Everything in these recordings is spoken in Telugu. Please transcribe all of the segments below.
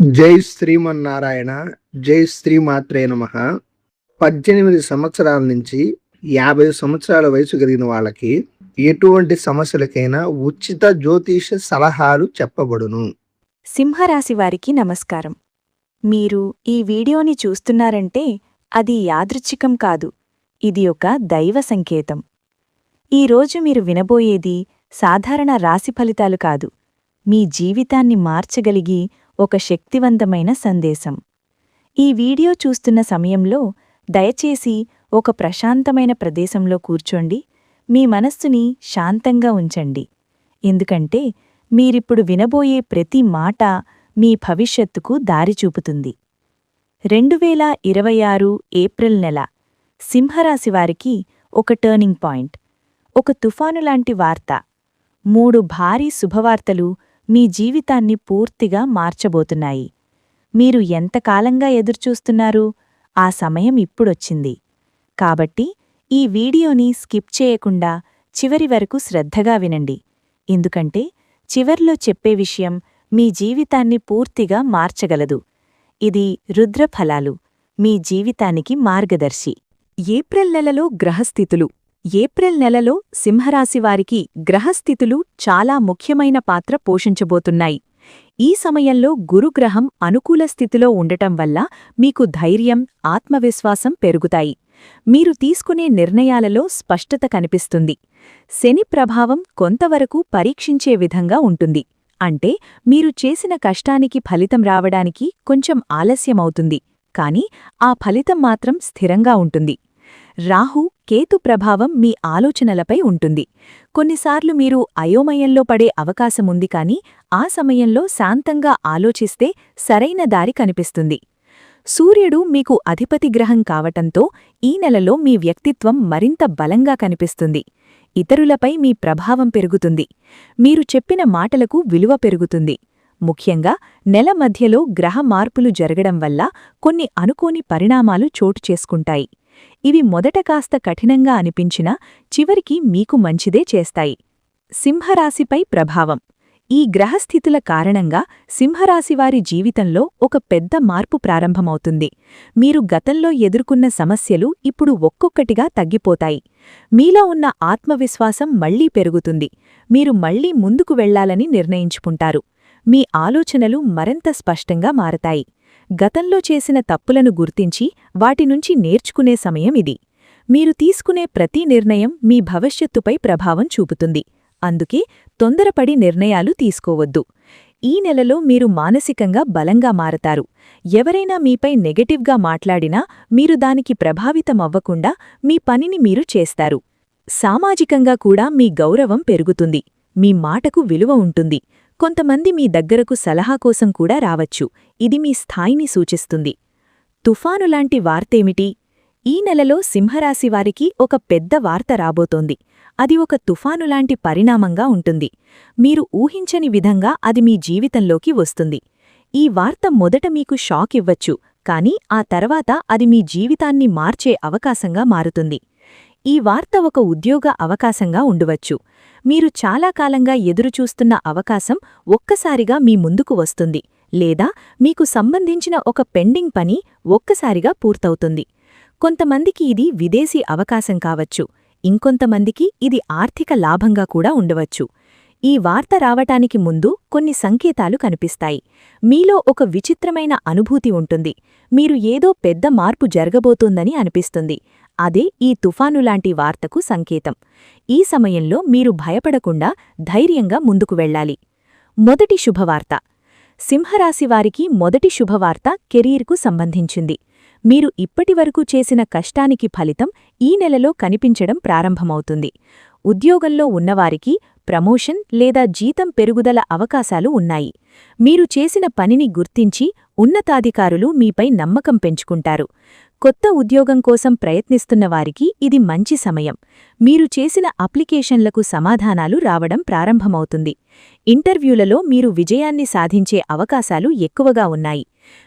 జై శ్రీమన్నారాయణ. జై శ్రీమాత్రే నమః. 18 సంవత్సరాల నుంచి 50 సంవత్సరాల వయసు కలిగిన వాళ్ళకి ఎటువంటి సమస్యలకైనా ఉచిత జ్యోతిష సలహాలు చెప్పబడును. సింహరాశి వారికి నమస్కారం. మీరు ఈ వీడియోని చూస్తున్నారంటే అది యాదృచ్ఛికం కాదు, ఇది ఒక దైవ సంకేతం. ఈరోజు మీరు వినబోయేది సాధారణ రాశి ఫలితాలు కాదు, మీ జీవితాన్ని మార్చగలిగి ఒక శక్తివంతమైన సందేశం. ఈ వీడియో చూస్తున్న సమయంలో దయచేసి ఒక ప్రశాంతమైన ప్రదేశంలో కూర్చోండి, మీ మనస్సుని శాంతంగా ఉంచండి. ఎందుకంటే మీరిప్పుడు వినబోయే ప్రతి మాట మీ భవిష్యత్తుకు దారి చూపుతుంది. 2026 ఏప్రిల్ నెల సింహరాశివారికి ఒక టర్నింగ్ పాయింట్, ఒక తుఫానులాంటి వార్త. 3 భారీ శుభవార్తలు మీ జీవితాన్ని పూర్తిగా మార్చబోతున్నాయి. మీరు ఎంతకాలంగా ఎదురుచూస్తున్నారు? ఆ సమయం ఇప్పుడొచ్చింది. కాబట్టి ఈ వీడియోని స్కిప్ చేయకుండా చివరి వరకు శ్రద్ధగా వినండి, ఎందుకంటే చివర్లో చెప్పే విషయం మీ జీవితాన్ని పూర్తిగా మార్చగలదు. ఇది రుద్రఫలాలు, మీ జీవితానికి మార్గదర్శి. ఏప్రిల్ నెలలో గ్రహస్థితులు. ఏప్రిల్ నెలలో సింహరాశివారికి గ్రహస్థితులు చాలా ముఖ్యమైన పాత్ర పోషించబోతున్నాయి. ఈ సమయంలో గురుగ్రహం అనుకూల స్థితిలో ఉండటం వల్ల మీకు ధైర్యం, ఆత్మవిశ్వాసం పెరుగుతాయి. మీరు తీసుకునే నిర్ణయాలలో స్పష్టత కనిపిస్తుంది. శని ప్రభావం కొంతవరకు పరీక్షించే విధంగా ఉంటుంది. అంటే మీరు చేసిన కష్టానికి ఫలితం రావడానికి కొంచెం ఆలస్యమవుతుంది, కాని ఆ ఫలితం మాత్రం స్థిరంగా ఉంటుంది. రాహు, కేతు ప్రభావం మీ ఆలోచనలపై ఉంటుంది. కొన్నిసార్లు మీరు అయోమయంలో పడే అవకాశముంది, కాని ఆ సమయంలో శాంతంగా ఆలోచిస్తే సరైన దారి కనిపిస్తుంది. సూర్యుడు మీకు అధిపతి గ్రహం కావటంతో ఈ నెలలో మీ వ్యక్తిత్వం మరింత బలంగా కనిపిస్తుంది. ఇతరులపై మీ ప్రభావం పెరుగుతుంది. మీరు చెప్పిన మాటలకు విలువ పెరుగుతుంది. ముఖ్యంగా నెల మధ్యలో గ్రహ మార్పులు జరగడం వల్ల కొన్ని అనుకోని పరిణామాలు చోటు చేసుకుంటాయి. ఇవి మొదట కాస్త కఠినంగా అనిపించినా చివరికి మీకు మంచిదే చేస్తాయి. సింహరాశిపై ప్రభావం. ఈ గ్రహస్థితుల కారణంగా సింహరాశివారి జీవితంలో ఒక పెద్ద మార్పు ప్రారంభమవుతుంది. మీరు గతంలో ఎదుర్కొన్న సమస్యలు ఇప్పుడు ఒక్కొక్కటిగా తగ్గిపోతాయి. మీలో ఉన్న ఆత్మవిశ్వాసం మళ్లీ పెరుగుతుంది. మీరు మళ్లీ ముందుకు వెళ్లాలని నిర్ణయించుకుంటారు. మీ ఆలోచనలు మరింత స్పష్టంగా మారతాయి. గతంలో చేసిన తప్పులను గుర్తించి వాటినుంచి నేర్చుకునే సమయం ఇది. మీరు తీసుకునే ప్రతి నిర్ణయం మీ భవిష్యత్తుపై ప్రభావం చూపుతుంది. అందుకే తొందరపడి నిర్ణయాలు తీసుకోవద్దు. ఈ నెలలో మీరు మానసికంగా బలంగా మారతారు. ఎవరైనా మీపై నెగటివ్గా మాట్లాడినా మీరు దానికి ప్రభావితమవ్వకుండా మీ పనిని మీరు చేస్తారు. సామాజికంగా కూడా మీ గౌరవం పెరుగుతుంది. మీ మాటకు విలువ ఉంటుంది. కొంతమంది మీ దగ్గరకు సలహా కోసం కూడా రావచ్చు. ఇది మీ స్థాయిని సూచిస్తుంది. తుఫానులాంటి వార్తేమిటి? ఈ నెలలో సింహరాశివారికి ఒక పెద్ద వార్త రాబోతోంది. అది ఒక తుఫానులాంటి పరిణామంగా ఉంటుంది. మీరు ఊహించని విధంగా అది మీ జీవితంలోకి వస్తుంది. ఈ వార్త మొదట మీకు షాక్ ఇవ్వచ్చు, కానీ ఆ తర్వాత అది మీ జీవితాన్ని మార్చే అవకాశంగా మారుతుంది. ఈ వార్త ఒక ఉద్యోగ అవకాశంగా ఉండవచ్చు. మీరు చాలా కాలంగా ఎదురుచూస్తున్న అవకాశం ఒక్కసారిగా మీ ముందుకు వస్తుంది, లేదా మీకు సంబంధించిన ఒక పెండింగ్ పని ఒక్కసారిగా పూర్తవుతుంది. కొంతమందికి ఇది విదేశీ అవకాశం కావచ్చు, ఇంకొంతమందికి ఇది ఆర్థిక లాభంగా కూడా ఉండవచ్చు. ఈ వార్త రావటానికి ముందు కొన్ని సంకేతాలు కనిపిస్తాయి. మీలో ఒక విచిత్రమైన అనుభూతి ఉంటుంది. మీరు ఏదో పెద్ద మార్పు జరగబోతోందని అనిపిస్తుంది. అదే ఈ తుఫానులాంటి వార్తకు సంకేతం. ఈ సమయంలో మీరు భయపడకుండా ధైర్యంగా ముందుకు వెళ్ళాలి. మొదటి శుభవార్త. సింహరాశివారికి మొదటి శుభవార్త కెరీర్కు సంబంధించింది. మీరు ఇప్పటివరకు చేసిన కష్టానికి ఫలితం ఈ నెలలో కనిపించడం ప్రారంభమవుతుంది. ఉద్యోగంలో ఉన్నవారికి ప్రమోషన్ లేదా జీతం పెరుగుదల అవకాశాలు ఉన్నాయి. మీరు చేసిన పనిని గుర్తించి ఉన్నతాధికారులు మీపై నమ్మకం పెంచుకుంటారు. కొత్త ఉద్యోగం కోసం ప్రయత్నిస్తున్నవారికి ఇది మంచి సమయం. మీరు చేసిన అప్లికేషన్లకు సమాధానాలు రావడం ప్రారంభమవుతుంది. ఇంటర్వ్యూలలో మీరు విజయాన్ని సాధించే అవకాశాలు ఎక్కువగా ఉన్నాయి.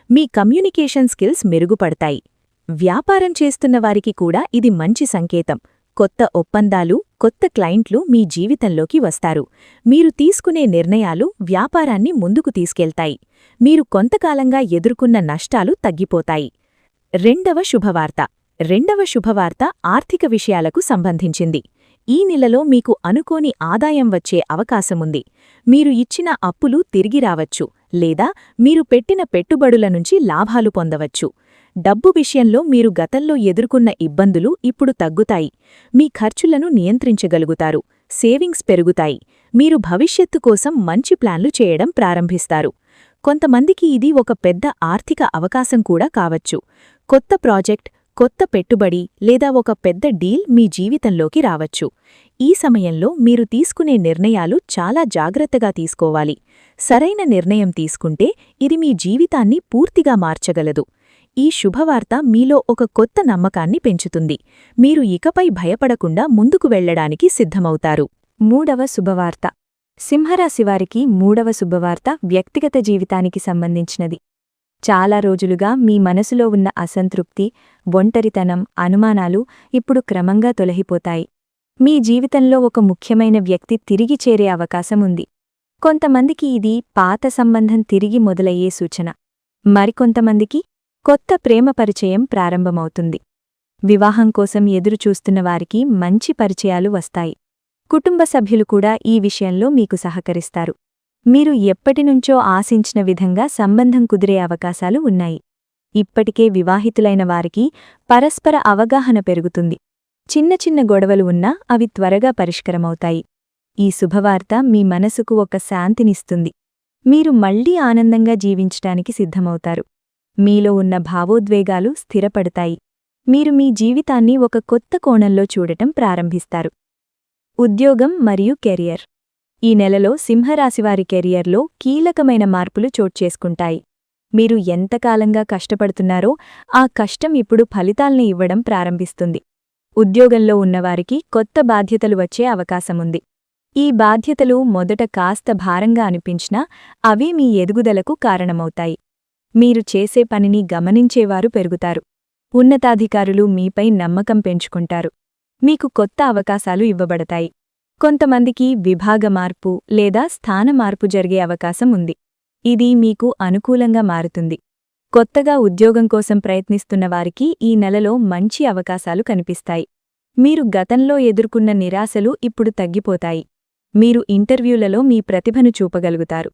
మీ కమ్యూనికేషన్ స్కిల్స్ మెరుగుపడతాయి. వ్యాపారం చేస్తున్నవారికి కూడా ఇది మంచి సంకేతం. కొత్త ఒప్పందాలు, కొత్త క్లయింట్లు మీ జీవితంలోకి వస్తారు. మీరు తీసుకునే నిర్ణయాలు వ్యాపారాన్ని ముందుకు తీసుకెళ్తాయి. మీరు కొంతకాలంగా ఎదుర్కొన్న నష్టాలు తగ్గిపోతాయి. రెండవ శుభవార్త ఆర్థిక విషయాలకు సంబంధించింది. ఈ నెలలో మీకు అనుకోని ఆదాయం వచ్చే అవకాశముంది. మీరు ఇచ్చిన అప్పులు తిరిగి రావచ్చు, లేదా మీరు పెట్టిన పెట్టుబడుల నుంచి లాభాలు పొందవచ్చు. డబ్బు విషయంలో మీరు గతంలో ఎదుర్కొన్న ఇబ్బందులు ఇప్పుడు తగ్గుతాయి. మీ ఖర్చులను నియంత్రించగలుగుతారు. సేవింగ్స్ పెరుగుతాయి. మీరు భవిష్యత్తు కోసం మంచి ప్లాన్లు చేయడం ప్రారంభిస్తారు. కొంతమందికి ఇది ఒక పెద్ద ఆర్థిక అవకాశం కూడా కావచ్చు. కొత్త ప్రాజెక్ట్, కొత్త పెట్టుబడి లేదా ఒక పెద్ద డీల్ మీ జీవితంలోకి రావచ్చు. ఈ సమయంలో మీరు తీసుకునే నిర్ణయాలు చాలా జాగ్రత్తగా తీసుకోవాలి. సరైన నిర్ణయం తీసుకుంటే ఇది మీ జీవితాన్ని పూర్తిగా మార్చగలదు. ఈ శుభవార్త మీలో ఒక కొత్త నమ్మకాన్ని పెంచుతుంది. మీరు ఇకపై భయపడకుండా ముందుకు వెళ్లడానికి సిద్ధమవుతారు. మూడవ శుభవార్త. సింహరాశివారికి మూడవ శుభవార్త వ్యక్తిగత జీవితానికి సంబంధించినది. చాలా రోజులుగా మీ మనసులో ఉన్న అసంతృప్తి, ఒంటరితనం, అనుమానాలు ఇప్పుడు క్రమంగా తొలగిపోతాయి. మీ జీవితంలో ఒక ముఖ్యమైన వ్యక్తి తిరిగి చేరే అవకాశముంది. కొంతమందికి ఇది పాత సంబంధం తిరిగి మొదలయ్యే సూచన. మరికొంతమందికి కొత్త ప్రేమ పరిచయం ప్రారంభమవుతుంది. వివాహం కోసం ఎదురుచూస్తున్న వారికి మంచి పరిచయాలు వస్తాయి. కుటుంబ సభ్యులు కూడా ఈ విషయంలో మీకు సహకరిస్తారు. మీరు ఎప్పటినుంచో ఆశించిన విధంగా సంబంధం కుదిరే అవకాశాలు ఉన్నాయి. ఇప్పటికే వివాహితులైన వారికి పరస్పర అవగాహన పెరుగుతుంది. చిన్న చిన్న గొడవలు ఉన్నా అవి త్వరగా పరిష్కరమవుతాయి. ఈ శుభవార్త మీ మనసుకు ఒక శాంతినిస్తుంది. మీరు మళ్లీ ఆనందంగా జీవించటానికి సిద్ధమవుతారు. మీలో ఉన్న భావోద్వేగాలు స్థిరపడతాయి. మీరు మీ జీవితాన్ని ఒక కొత్త కోణంలో చూడటం ప్రారంభిస్తారు. ఉద్యోగం మరియు కెరియర్. ఈ నెలలో సింహరాశివారి కెరియర్లో కీలకమైన మార్పులు చోటుచేసుకుంటాయి. మీరు ఎంతకాలంగా కష్టపడుతున్నారో ఆ కష్టం ఇప్పుడు ఫలితాల్ని ఇవ్వడం ప్రారంభిస్తుంది. ఉద్యోగంలో ఉన్నవారికి కొత్త బాధ్యతలు వచ్చే అవకాశముంది. ఈ బాధ్యతలు మొదట కాస్త భారంగా అనిపించినా అవి మీ ఎదుగుదలకు కారణమవుతాయి. మీరు చేసే పనిని గమనించేవారు పెరుగుతారు. ఉన్నతాధికారులు మీపై నమ్మకం పెంచుకుంటారు. మీకు కొత్త అవకాశాలు ఇవ్వబడతాయి. కొంతమందికి విభాగ మార్పు లేదా స్థాన మార్పు జరిగే అవకాశం ఉంది. ఇది మీకు అనుకూలంగా మారుతుంది. కొత్తగా ఉద్యోగం కోసం ప్రయత్నిస్తున్న వారికి ఈ నెలలో మంచి అవకాశాలు కనిపిస్తాయి. మీరు గతంలో ఎదుర్కొన్న నిరాశలు ఇప్పుడు తగ్గిపోతాయి. మీరు ఇంటర్వ్యూలలో మీ ప్రతిభను చూపగలుగుతారు.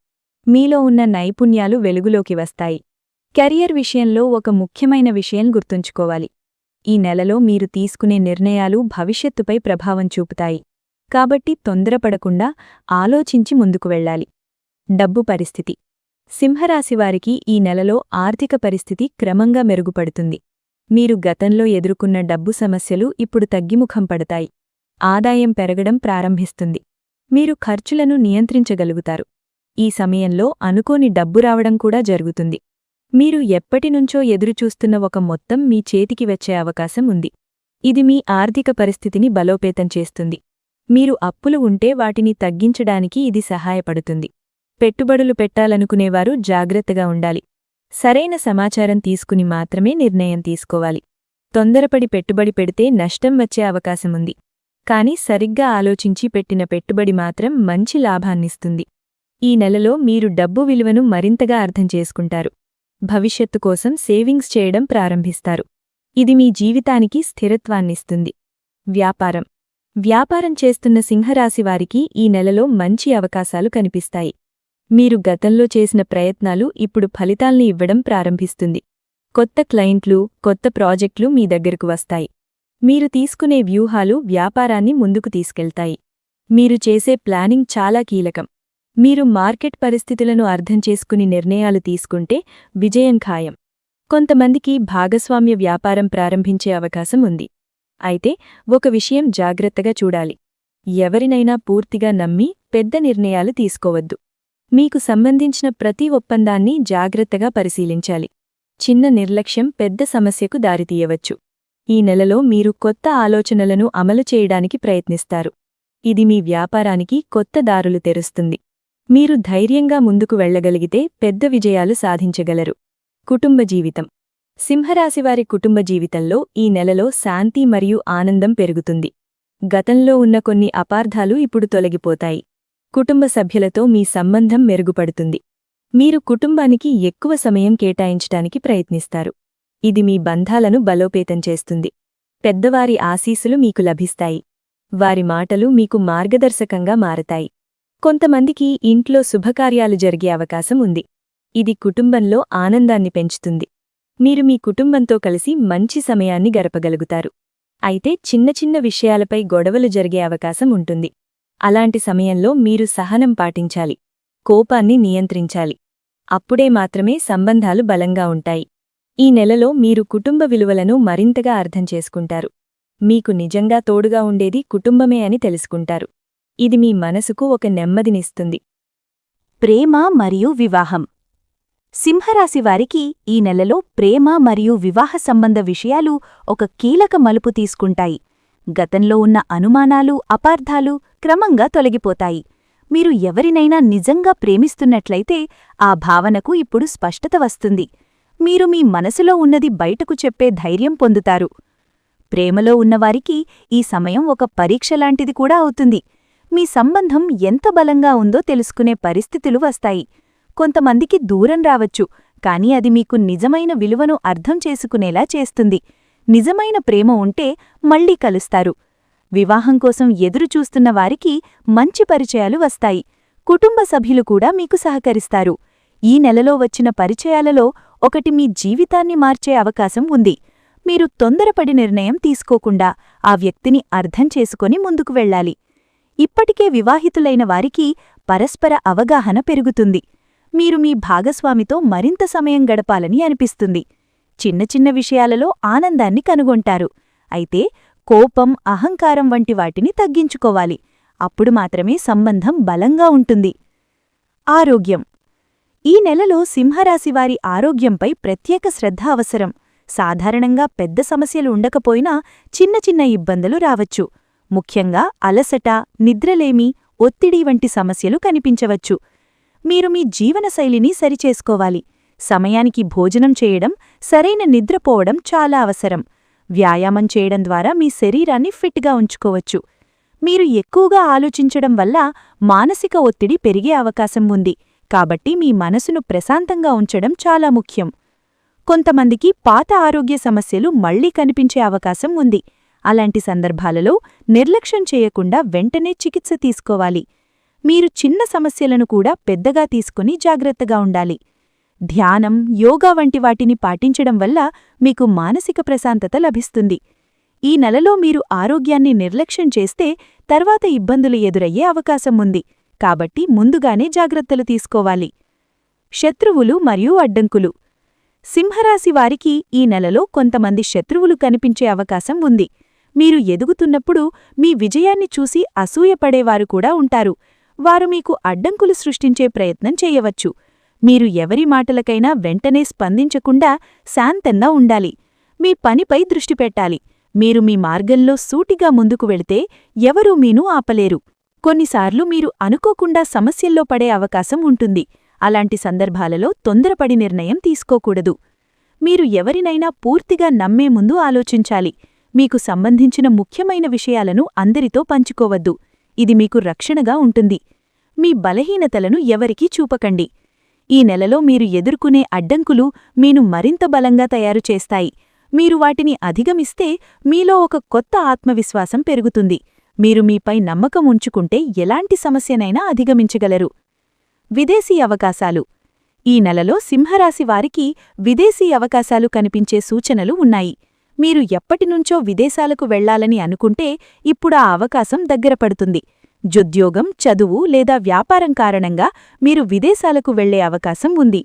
మీలో ఉన్న నైపుణ్యాలు వెలుగులోకి వస్తాయి. కెరియర్ విషయంలో ఒక ముఖ్యమైన విషయం గుర్తుంచుకోవాలి. ఈ నెలలో మీరు తీసుకునే నిర్ణయాలు భవిష్యత్తుపై ప్రభావం చూపుతాయి. కాబట్టి తొందరపడకుండా ఆలోచించి ముందుకు వెళ్ళాలి. డబ్బు పరిస్థితి. సింహరాశివారికి ఈ నెలలో ఆర్థిక పరిస్థితి క్రమంగా మెరుగుపడుతుంది. మీరు గతంలో ఎదుర్కొన్న డబ్బు సమస్యలు ఇప్పుడు తగ్గిముఖం పడతాయి. ఆదాయం పెరగడం ప్రారంభిస్తుంది. మీరు ఖర్చులను నియంత్రించగలుగుతారు. ఈ సమయంలో అనుకోని డబ్బు రావడం కూడా జరుగుతుంది. మీరు ఎప్పటినుంచో ఎదురుచూస్తున్న ఒక మొత్తం మీ చేతికి వచ్చే అవకాశం ఉంది. ఇది మీ ఆర్థిక పరిస్థితిని బలోపేతం చేస్తుంది. మీరు అప్పులు ఉంటే వాటిని తగ్గించడానికి ఇది సహాయపడుతుంది. పెట్టుబడులు పెట్టాలనుకునేవారు జాగ్రత్తగా ఉండాలి. సరైన సమాచారం తీసుకుని మాత్రమే నిర్ణయం తీసుకోవాలి. తొందరపడి పెట్టుబడి పెడితే నష్టం వచ్చే అవకాశముంది. కానీ సరిగ్గా ఆలోచించి పెట్టిన పెట్టుబడి మాత్రం మంచి లాభాన్నిస్తుంది. ఈ నెలలో మీరు డబ్బు విలువను మరింతగా అర్థం చేసుకుంటారు. భవిష్యత్తు కోసం సేవింగ్స్ చేయడం ప్రారంభిస్తారు. ఇది మీ జీవితానికి స్థిరత్వాన్నిస్తుంది. వ్యాపారం చేస్తున్న సింహరాశివారికి ఈ నెలలో మంచి అవకాశాలు కనిపిస్తాయి. మీరు గతంలో చేసిన ప్రయత్నాలు ఇప్పుడు ఫలితాల్ని ఇవ్వడం ప్రారంభిస్తుంది. కొత్త క్లయింట్లు, కొత్త ప్రాజెక్టులు మీ దగ్గరకు వస్తాయి. మీరు తీసుకునే వ్యూహాలు వ్యాపారాన్ని ముందుకు తీసుకెళ్తాయి. మీరు చేసే ప్లానింగ్ చాలా కీలకం. మీరు మార్కెట్ పరిస్థితులను అర్థం చేసుకుని నిర్ణయాలు తీసుకుంటే విజయం ఖాయం. కొంతమందికి భాగస్వామ్య వ్యాపారం ప్రారంభించే అవకాశం ఉంది. అయితే ఒక విషయం జాగ్రత్తగా చూడాలి. ఎవరినైనా పూర్తిగా నమ్మి పెద్ద నిర్ణయాలు తీసుకోవద్దు. మీకు సంబంధించిన ప్రతి ఒప్పందాన్ని జాగ్రత్తగా పరిశీలించాలి. చిన్న నిర్లక్ష్యం పెద్ద సమస్యకు దారితీయవచ్చు. ఈ నెలలో మీరు కొత్త ఆలోచనలను అమలు చేయడానికి ప్రయత్నిస్తారు. ఇది మీ వ్యాపారానికి కొత్త దారులు తెరుస్తుంది. మీరు ధైర్యంగా ముందుకు వెళ్లగలిగితే పెద్ద విజయాలు సాధించగలరు. కుటుంబ జీవితం. సింహరాశివారి కుటుంబ జీవితంలో ఈ నెలలో శాంతి మరియు ఆనందం పెరుగుతుంది. గతంలో ఉన్న కొన్ని అపార్థాలు ఇప్పుడు తొలగిపోతాయి. కుటుంబ సభ్యులతో మీ సంబంధం మెరుగుపడుతుంది. మీరు కుటుంబానికి ఎక్కువ సమయం కేటాయించటానికి ప్రయత్నిస్తారు. ఇది మీ బంధాలను బలోపేతం చేస్తుంది. పెద్దవారి ఆశీస్సులు మీకు లభిస్తాయి. వారి మాటలు మీకు మార్గదర్శకంగా మారతాయి. కొంతమందికి ఇంట్లో శుభకార్యాలు జరిగే అవకాశం ఉంది. ఇది కుటుంబంలో ఆనందాన్ని పెంచుతుంది. మీరు మీ కుటుంబంతో కలిసి మంచి సమయాన్ని గడపగలుగుతారు. అయితే చిన్న చిన్న విషయాలపై గొడవలు జరిగే అవకాశం ఉంటుంది. అలాంటి సమయంలో మీరు సహనం పాటించాలి. కోపాన్ని నియంత్రించాలి. అప్పుడే మాత్రమే సంబంధాలు బలంగా ఉంటాయి. ఈ నెలలో మీరు కుటుంబ విలువలను మరింతగా అర్థం చేసుకుంటారు. మీకు నిజంగా తోడుగా ఉండేది కుటుంబమే అని తెలుసుకుంటారు. ఇది మీ మనసుకు ఒక నెమ్మదినిస్తుంది. ప్రేమ మరియు వివాహం. సింహరాశివారికి ఈ నెలలో ప్రేమ మరియు వివాహ సంబంధ విషయాలు ఒక కీలక మలుపు తీసుకుంటాయి. గతంలో ఉన్న అనుమానాలు, అపార్థాలు క్రమంగా తొలగిపోతాయి. మీరు ఎవరినైనా నిజంగా ప్రేమిస్తున్నట్లయితే ఆ భావనకు ఇప్పుడు స్పష్టత వస్తుంది. మీరు మీ మనసులో ఉన్నది బయటకు చెప్పే ధైర్యం పొందుతారు. ప్రేమలో ఉన్నవారికి ఈ సమయం ఒక పరీక్షలాంటిది కూడా అవుతుంది. మీ సంబంధం ఎంత బలంగా ఉందో తెలుసుకునే పరిస్థితులు వస్తాయి. కొంతమందికి దూరం రావచ్చు, కాని అది మీకు నిజమైన విలువను అర్థం చేసుకునేలా చేస్తుంది. నిజమైన ప్రేమ ఉంటే మళ్లీ కలుస్తారు. వివాహం కోసం ఎదురుచూస్తున్న వారికి మంచి పరిచయాలు వస్తాయి. కుటుంబ సభ్యులు కూడా మీకు సహకరిస్తారు. ఈ నెలలో వచ్చిన పరిచయాలలో ఒకటి మీ జీవితాన్ని మార్చే అవకాశం ఉంది. మీరు తొందరపడి నిర్ణయం తీసుకోకుండా ఆ వ్యక్తిని అర్థం చేసుకొని ముందుకు వెళ్ళాలి. ఇప్పటికే వివాహితులైన వారికి పరస్పర అవగాహన పెరుగుతుంది. మీరు మీ భాగస్వామితో మరింత సమయం గడపాలని అనిపిస్తుంది. చిన్న చిన్న విషయాలలో ఆనందాన్ని కనుగొంటారు. అయితే కోపం, అహంకారం వంటి వాటిని తగ్గించుకోవాలి. అప్పుడు మాత్రమే సంబంధం బలంగా ఉంటుంది. ఆరోగ్యం. ఈ నెలలో సింహరాశివారి ఆరోగ్యంపై ప్రత్యేక శ్రద్ధ అవసరం. సాధారణంగా పెద్ద సమస్యలు ఉండకపోయినా చిన్న చిన్న ఇబ్బందులు రావచ్చు. ముఖ్యంగా అలసట, నిద్రలేమి, ఒత్తిడి వంటి సమస్యలు కనిపించవచ్చు. మీరు మీ జీవనశైలిని సరిచేసుకోవాలి. సమయానికి భోజనం చేయడం, సరైన నిద్రపోవడం చాలా అవసరం. వ్యాయామం చేయడం ద్వారా మీ శరీరాన్ని ఫిట్గా ఉంచుకోవచ్చు. మీరు ఎక్కువగా ఆలోచించడం వల్ల మానసిక ఒత్తిడి పెరిగే అవకాశం ఉంది. కాబట్టి మీ మనసును ప్రశాంతంగా ఉంచడం చాలా ముఖ్యం. కొంతమందికి పాత ఆరోగ్య సమస్యలు మళ్లీ కనిపించే అవకాశం ఉంది. అలాంటి సందర్భాలలో నిర్లక్ష్యం చేయకుండా వెంటనే చికిత్స తీసుకోవాలి. మీరు చిన్న సమస్యలను కూడా పెద్దగా తీసుకుని జాగ్రత్తగా ఉండాలి. ధ్యానం, యోగా వంటి వాటిని పాటించడం వల్ల మీకు మానసిక ప్రశాంతత లభిస్తుంది. ఈ నెలలో మీరు ఆరోగ్యాన్ని నిర్లక్ష్యం చేస్తే తర్వాత ఇబ్బందులు ఎదురయ్యే అవకాశం ఉంది. కాబట్టి ముందుగానే జాగ్రత్తలు తీసుకోవాలి. శత్రువులు మరియు అడ్డంకులు. సింహరాశివారికి ఈ నెలలో కొంతమంది శత్రువులు కనిపించే అవకాశం ఉంది. మీరు ఎదుగుతున్నప్పుడు మీ విజయాన్ని చూసి అసూయపడేవారు కూడా ఉంటారు. వారు మీకు అడ్డంకులు సృష్టించే ప్రయత్నం చేయవచ్చు. మీరు ఎవరి మాటలకైనా వెంటనే స్పందించకుండా శాంతంగా ఉండాలి. మీ పనిపై దృష్టి పెట్టాలి. మీరు మీ మార్గంలో సూటిగా ముందుకు వెళితే ఎవరూ మీను ఆపలేరు. కొన్నిసార్లు మీరు అనుకోకుండా సమస్యల్లో పడే అవకాశం ఉంటుంది. అలాంటి సందర్భాలలో తొందరపడి నిర్ణయం తీసుకోకూడదు. మీరు ఎవరినైనా పూర్తిగా నమ్మే ముందు ఆలోచించాలి. మీకు సంబంధించిన ముఖ్యమైన విషయాలను అందరితో పంచుకోవద్దు. ఇది మీకు రక్షణగా ఉంటుంది. మీ బలహీనతలను ఎవరికీ చూపకండి. ఈ నెలలో మీరు ఎదుర్కొనే అడ్డంకులు మీను మరింత బలంగా తయారు చేస్తాయి. మీరు వాటిని అధిగమిస్తే మీలో ఒక కొత్త ఆత్మవిశ్వాసం పెరుగుతుంది. మీరు మీపై నమ్మకం ఉంచుకుంటే ఎలాంటి సమస్యనైనా అధిగమించగలరు. విదేశీ అవకాశాలు. ఈ నెలలో సింహరాశి వారికి విదేశీ అవకాశాలు కనిపించే సూచనలు ఉన్నాయి. మీరు ఎప్పటినుంచో విదేశాలకు వెళ్లాలని అనుకుంటే ఇప్పుడు ఆ అవకాశం దగ్గరపడుతుంది. ఉద్యోగం, చదువు లేదా వ్యాపారం కారణంగా మీరు విదేశాలకు వెళ్లే అవకాశం ఉంది.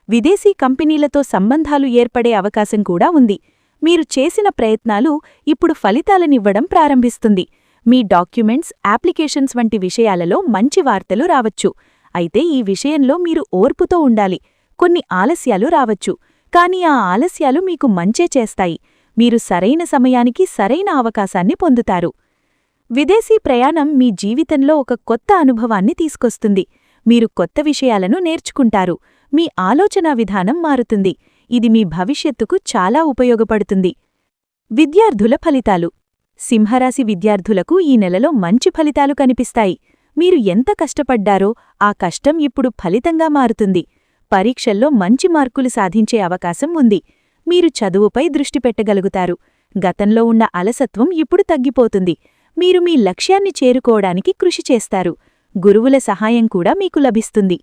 విదేశీ కంపెనీలతో సంబంధాలు ఏర్పడే అవకాశం కూడా ఉంది. మీరు చేసిన ప్రయత్నాలు ఇప్పుడు ఫలితాలనివ్వడం ప్రారంభిస్తుంది. మీ డాక్యుమెంట్స్, అప్లికేషన్స్ వంటి విషయాలలో మంచి వార్తలు రావచ్చు. అయితే ఈ విషయంలో మీరు ఓర్పుతో ఉండాలి. కొన్ని ఆలస్యాలు రావచ్చు, కానీ ఆ ఆలస్యాలు మీకు మంచే చేస్తాయి. మీరు సరైన సమయానికి సరైన అవకాశాన్ని పొందుతారు. విదేశీ ప్రయాణం మీ జీవితంలో ఒక కొత్త అనుభవాన్ని తీసుకొస్తుంది. మీరు కొత్త విషయాలను నేర్చుకుంటారు. మీ ఆలోచనా విధానం మారుతుంది. ఇది మీ భవిష్యత్తుకు చాలా ఉపయోగపడుతుంది. విద్యార్థుల ఫలితాలు. సింహరాశి విద్యార్థులకు ఈ నెలలో మంచి ఫలితాలు కనిపిస్తాయి. మీరు ఎంత కష్టపడ్డారో ఆ కష్టం ఇప్పుడు ఫలితంగా మారుతుంది. పరీక్షల్లో మంచి మార్కులు సాధించే అవకాశం ఉంది. మీరు చదువుపై దృష్టి పెట్టగలుగుతారు. గతంలో ఉన్న అలసత్వం ఇప్పుడు తగ్గిపోతుంది. మీరు మీ లక్ష్యాన్ని చేరుకోవడానికి కృషి చేస్తారు. గురువుల సహాయం కూడా మీకు లభిస్తుంది.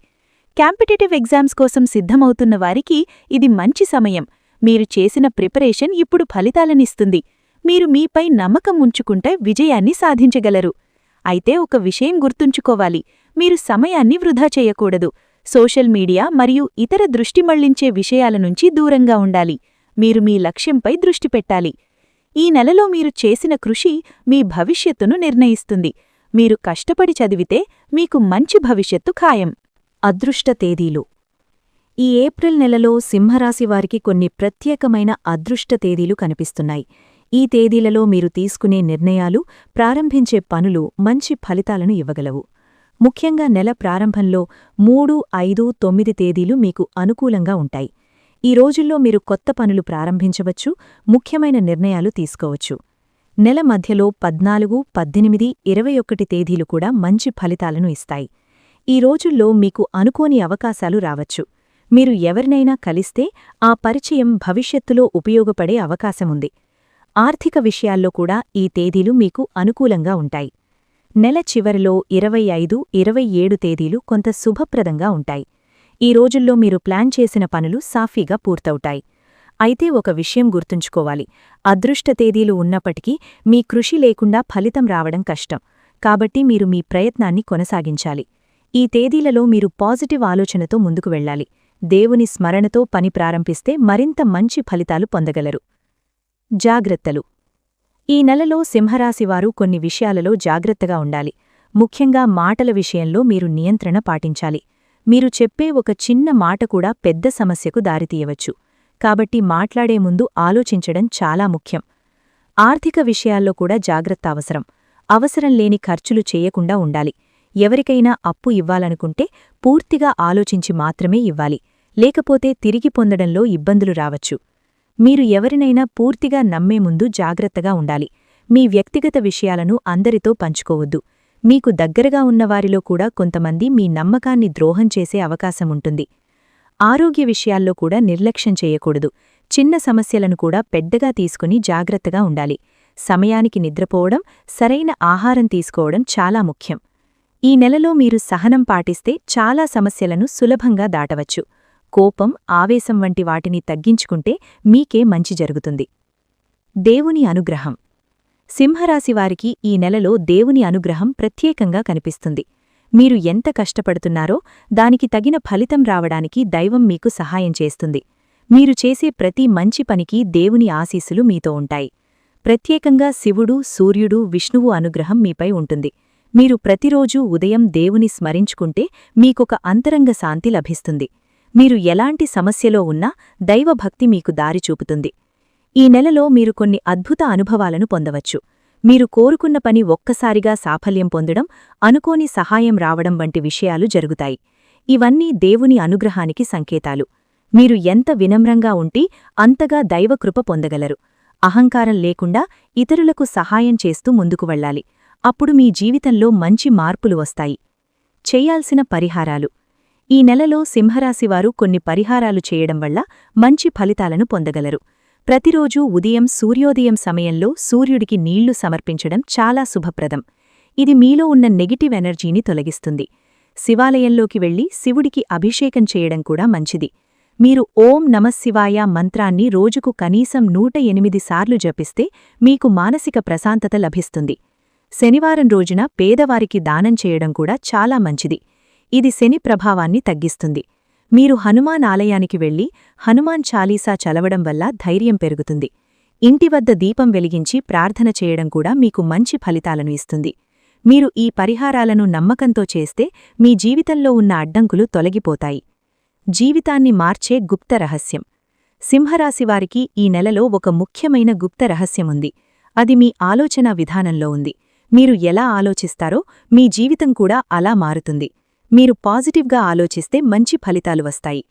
కాంపిటేటివ్ ఎగ్జామ్స్ కోసం సిద్ధమవుతున్న వారికి ఇది మంచి సమయం. మీరు చేసిన ప్రిపరేషన్ ఇప్పుడు ఫలితాలనిస్తుంది. మీరు మీపై నమ్మకం ఉంచుకుంటే విజయాన్ని సాధించగలరు. అయితే ఒక విషయం గుర్తుంచుకోవాలి, మీరు సమయాన్ని వృధా చేయకూడదు. సోషల్ మీడియా మరియు ఇతర దృష్టి మళ్లించే విషయాల నుంచి దూరంగా ఉండాలి. మీరు మీ లక్ష్యంపై దృష్టి పెట్టాలి. ఈ నెలలో మీరు చేసిన కృషి మీ భవిష్యత్తును నిర్ణయిస్తుంది. మీరు కష్టపడి చదివితే మీకు మంచి భవిష్యత్తు ఖాయం. అదృష్ట తేదీలు. ఈ ఏప్రిల్ నెలలో సింహరాశివారికి కొన్ని ప్రత్యేకమైన అదృష్ట తేదీలు కనిపిస్తున్నాయి. ఈ తేదీలలో మీరు తీసుకునే నిర్ణయాలు, ప్రారంభించే పనులు మంచి ఫలితాలను ఇవ్వగలవు. ముఖ్యంగా నెల ప్రారంభంలో 3, 5, 9 తేదీలు మీకు అనుకూలంగా ఉంటాయి. ఈ రోజుల్లో మీరు కొత్త పనులు ప్రారంభించవచ్చు, ముఖ్యమైన నిర్ణయాలు తీసుకోవచ్చు. నెల మధ్యలో 14, 18, 21 తేదీలు కూడా మంచి ఫలితాలను ఇస్తాయి. ఈ రోజుల్లో మీకు అనుకోని అవకాశాలు రావచ్చు. మీరు ఎవరినైనా కలిస్తే ఆ పరిచయం భవిష్యత్తులో ఉపయోగపడే అవకాశముంది. ఆర్థిక విషయాల్లో కూడా ఈ తేదీలు మీకు అనుకూలంగా ఉంటాయి. నెల చివరిలో 25, 27 తేదీలు కొంత శుభప్రదంగా ఉంటాయి. ఈ రోజుల్లో మీరు ప్లాన్ చేసిన పనులు సాఫీగా పూర్తవుతాయి. అయితే ఒక విషయం గుర్తుంచుకోవాలి, అదృష్ట తేదీలు ఉన్నప్పటికీ మీ కృషి లేకుండా ఫలితం రావడం కష్టం. కాబట్టి మీరు మీ ప్రయత్నాన్ని కొనసాగించాలి. ఈ తేదీలలో మీరు పాజిటివ్ ఆలోచనతో ముందుకు వెళ్ళాలి. దేవుని స్మరణతో పని ప్రారంభిస్తే మరింత మంచి ఫలితాలు పొందగలరు. జాగ్రత్తలు. ఈ నెలలో సింహరాశివారు కొన్ని విషయాలలో జాగ్రత్తగా ఉండాలి. ముఖ్యంగా మాటల విషయంలో మీరు నియంత్రణ పాటించాలి. మీరు చెప్పే ఒక చిన్న మాట కూడా పెద్ద సమస్యకు దారితీయవచ్చు. కాబట్టి మాట్లాడే ముందు ఆలోచించడం చాలా ముఖ్యం. ఆర్థిక విషయాల్లో కూడా జాగ్రత్త అవసరం. అవసరం లేని ఖర్చులు చేయకుండా ఉండాలి. ఎవరికైనా అప్పు ఇవ్వాలనుకుంటే పూర్తిగా ఆలోచించి మాత్రమే ఇవ్వాలి. లేకపోతే తిరిగి పొందడంలో ఇబ్బందులు రావచ్చు. మీరు ఎవరినైనా పూర్తిగా నమ్మే ముందు జాగ్రత్తగా ఉండాలి. మీ వ్యక్తిగత విషయాలను అందరితో పంచుకోవద్దు. మీకు దగ్గరగా ఉన్నవారిలో కూడా కొంతమంది మీ నమ్మకాన్ని ద్రోహం చేసే అవకాశముంటుంది. ఆరోగ్య విషయాల్లో కూడా నిర్లక్ష్యం చేయకూడదు. చిన్న సమస్యలను కూడా పెద్దగా తీసుకుని జాగ్రత్తగా ఉండాలి. సమయానికి నిద్రపోవడం, సరైన ఆహారం తీసుకోవడం చాలా ముఖ్యం. ఈ నెలలో మీరు సహనం పాటిస్తే చాలా సమస్యలను సులభంగా దాటవచ్చు. కోపం, ఆవేశం వంటి వాటిని తగ్గించుకుంటే మీకే మంచి జరుగుతుంది. దేవుని అనుగ్రహం. సింహరాశివారికి ఈ నెలలో దేవుని అనుగ్రహం ప్రత్యేకంగా కనిపిస్తుంది. మీరు ఎంత కష్టపడుతున్నారో దానికి తగిన ఫలితం రావడానికి దైవం మీకు సహాయం చేస్తుంది. మీరు చేసే ప్రతి మంచి పనికి దేవుని ఆశీస్సులు మీతో ఉంటాయి. ప్రత్యేకంగా శివుడు, సూర్యుడు, విష్ణువు అనుగ్రహం మీపై ఉంటుంది. మీరు ప్రతిరోజూ ఉదయం దేవుని స్మరించుకుంటే మీకొక అంతరంగ శాంతి లభిస్తుంది. మీరు ఎలాంటి సమస్యలో ఉన్నా దైవభక్తి మీకు దారి చూపుతుంది. ఈ నెలలో మీరు కొన్ని అద్భుత అనుభవాలను పొందవచ్చు. మీరు కోరుకున్న పని ఒక్కసారిగా సాఫల్యం పొందడం, అనుకోని సహాయం రావడం వంటి విషయాలు జరుగుతాయి. ఇవన్నీ దేవుని అనుగ్రహానికి సంకేతాలు. మీరు ఎంత వినమ్రంగా ఉంటే అంతగా దైవకృప పొందగలరు. అహంకారం లేకుండా ఇతరులకు సహాయం చేస్తూ ముందుకు వెళ్ళాలి. అప్పుడు మీ జీవితంలో మంచి మార్పులు వస్తాయి. చెయ్యాల్సిన పరిహారాలు. ఈ నెలలో సింహరాశివారు కొన్ని పరిహారాలు చేయడం వల్ల మంచి ఫలితాలను పొందగలరు. ప్రతిరోజూ ఉదయం సూర్యోదయం సమయంలో సూర్యుడికి నీళ్లు సమర్పించడం చాలా శుభప్రదం. ఇది మీలో ఉన్న నెగిటివ్ ఎనర్జీని తొలగిస్తుంది. శివాలయంలోకి వెళ్లి శివుడికి అభిషేకం చేయడం కూడా మంచిది. మీరు ఓం నమఃశివాయ మంత్రాన్ని రోజుకు కనీసం 108 సార్లు జపిస్తే మీకు మానసిక ప్రశాంతత లభిస్తుంది. శనివారం రోజున పేదవారికి దానం చేయడం కూడా చాలా మంచిది. ఇది శని ప్రభావాన్ని తగ్గిస్తుంది. మీరు హనుమాన్ ఆలయానికి వెళ్లి హనుమాన్ చాలీసా చదవడం వల్ల ధైర్యం పెరుగుతుంది. ఇంటివద్ద దీపం వెలిగించి ప్రార్థన చేయడం కూడా మీకు మంచి ఫలితాలను ఇస్తుంది. మీరు ఈ పరిహారాలను నమ్మకంతో చేస్తే మీ జీవితంలో ఉన్న అడ్డంకులు తొలగిపోతాయి. జీవితాన్ని మార్చే గుప్త రహస్యం. సింహరాశివారికి ఈ నెలలో ఒక ముఖ్యమైన గుప్త రహస్యముంది. అది మీ ఆలోచన విధానంలో ఉంది. మీరు ఎలా ఆలోచిస్తారో మీ జీవితం కూడా అలా మారుతుంది. మీరు పాజిటివ్గా ఆలోచిస్తే మంచి ఫలితాలు వస్తాయి.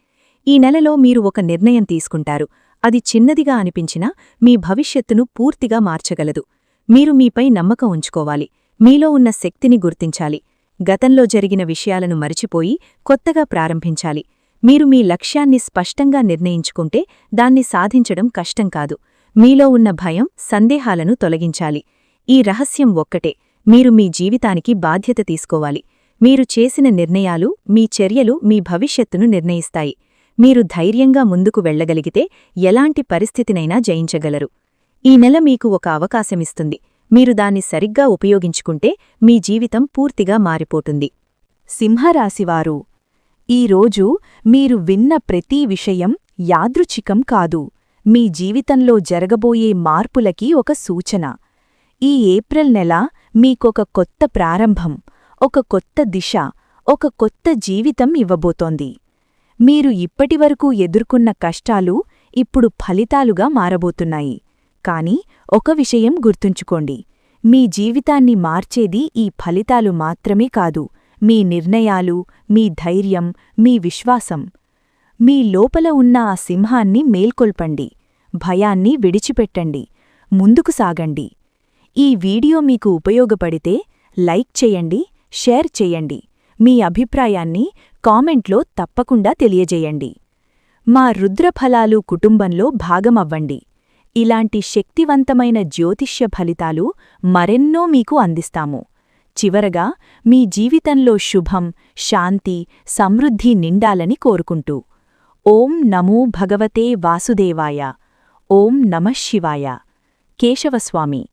ఈ నెలలో మీరు ఒక నిర్ణయం తీసుకుంటారు. అది చిన్నదిగా అనిపించినా మీ భవిష్యత్తును పూర్తిగా మార్చగలదు. మీరు మీపై నమ్మకం ఉంచుకోవాలి. మీలో ఉన్న శక్తిని గుర్తించాలి. గతంలో జరిగిన విషయాలను మరిచిపోయి కొత్తగా ప్రారంభించాలి. మీరు మీ లక్ష్యాన్ని స్పష్టంగా నిర్ణయించుకుంటే దాన్ని సాధించడం కష్టం కాదు. మీలో ఉన్న భయం, సందేహాలను తొలగించాలి. ఈ రహస్యం ఒక్కటే: మీరు మీ జీవితానికి బాధ్యత తీసుకోవాలి. మీరు చేసిన నిర్ణయాలు, మీ చర్యలు మీ భవిష్యత్తును నిర్ణయిస్తాయి. మీరు ధైర్యంగా ముందుకు వెళ్లగలిగితే ఎలాంటి పరిస్థితినైనా జయించగలరు. ఈ నెల మీకు ఒక అవకాశమిస్తుంది. మీరు దాన్ని సరిగ్గా ఉపయోగించుకుంటే మీ జీవితం పూర్తిగా మారిపోతుంది. సింహరాశివారు, ఈరోజు మీరు విన్న ప్రతి విషయం యాదృచ్ఛికం కాదు. మీ జీవితంలో జరగబోయే మార్పులకి ఒక సూచన. ఈ ఏప్రిల్ నెల మీకొక కొత్త ప్రారంభం, ఒక కొత్త దిశ, ఒక కొత్త జీవితం ఇవ్వబోతోంది. మీరు ఇప్పటివరకు ఎదుర్కొన్న కష్టాలు ఇప్పుడు ఫలితాలుగా మారబోతున్నాయి. కాని ఒక విషయం గుర్తుంచుకోండి: మీ జీవితాన్ని మార్చేది ఈ ఫలితాలు మాత్రమే కాదు, మీ నిర్ణయాలు, మీ ధైర్యం, మీ విశ్వాసం. మీ లోపల ఉన్న ఆ సింహాన్ని మేల్కొల్పండి. భయాన్ని విడిచిపెట్టండి. ముందుకు సాగండి. ఈ వీడియో మీకు ఉపయోగపడితే లైక్ చేయండి, షేర్ చేయండి. మీ అభిప్రాయాన్ని కామెంట్లో తప్పకుండా తెలియజేయండి. మా రుద్రఫలాలు కుటుంబంలో భాగమవ్వండి. ఇలాంటి శక్తివంతమైన జ్యోతిష్య ఫలితాలు మరెన్నో మీకు అందిస్తాము. చివరగా, మీ జీవితంలో శుభం, శాంతి, సమృద్ధి నిండాలని కోరుకుంటూ ఓం నమో భగవతే వాసుదేవాయ. ఓం నమః శివాయ. కేశవస్వామి.